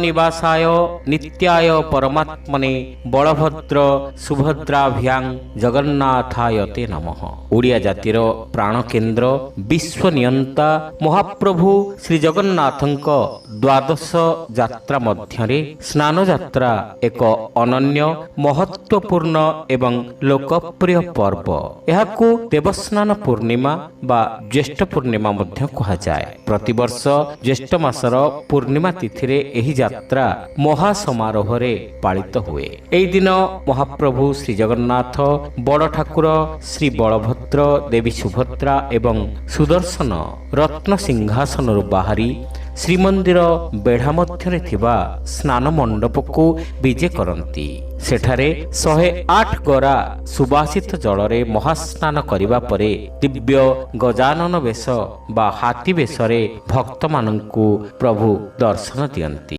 ନିବାସାୟ ନିତ୍ୟାୟ ପରମାତ୍ମନେ ବଳଭଦ୍ର ସୁଭଦ୍ରାଭ୍ୟାଂ ଜଗନ୍ନାଥାୟ ତେ ନମଃ। ଓଡ଼ିଆ ଜାତିର ପ୍ରାଣକେନ୍ଦ୍ର ବିଶ୍ୱନିୟନ୍ତା ମହାପ୍ରଭୁ ଶ୍ରୀ ଜଗନ୍ନାଥଙ୍କ ଦ୍ୱାଦଶ ଯାତ୍ରା ମଧ୍ୟରେ ସ୍ନାନ ଯାତ୍ରା ଏକ ଅନନ୍ୟ ମହତ୍ୱପୂର୍ଣ୍ଣ ଏବଂ ଲୋକପ୍ରିୟ ପର୍ବ। ଏହାକୁ ଦେବସ୍ନାନ ପୂର୍ଣ୍ଣିମା ବା ଜ୍ୟେଷ୍ଠ ପୂର୍ଣ୍ଣିମା ମଧ୍ୟ କୁହାଯାଏ। ପ୍ରତିବର୍ଷ ଜ୍ୟେଷ୍ଠ ମାସର ପୂର୍ଣ୍ଣିମା ତିଥିରେ ଏହି ଯାତ୍ରା ମହା ସମାରୋହରେ ପାଳିତ ହୁଏ। ଏହି ଦିନ ମହାପ୍ରଭୁ ଶ୍ରୀ ଜଗନ୍ନାଥ, ବଡ଼ ଠାକୁର ଶ୍ରୀ ବଳଭଦ୍ର, ଦେବୀ ସୁଭଦ୍ରା ଏବଂ ସୁଦର୍ଶନ ରତ୍ନ ସିଂହାସନରୁ ବାହାରି ଶ୍ରୀମନ୍ଦିର ବେଢ଼ା ମଧ୍ୟରେ ଥିବା ସ୍ନାନ ମଣ୍ଡପକୁ ବିଜେ କରନ୍ତି। ସେଠାରେ 108 ଗରା ସୁବାସିତ ଜଳରେ ମହାସ୍ନାନ କରିବା ପରେ ଦିବ୍ୟ ଗଜାନନ ବେଶ ବା ହାତୀ ବେଶରେ ଭକ୍ତମାନଙ୍କୁ ପ୍ରଭୁ ଦର୍ଶନ ଦିଅନ୍ତି।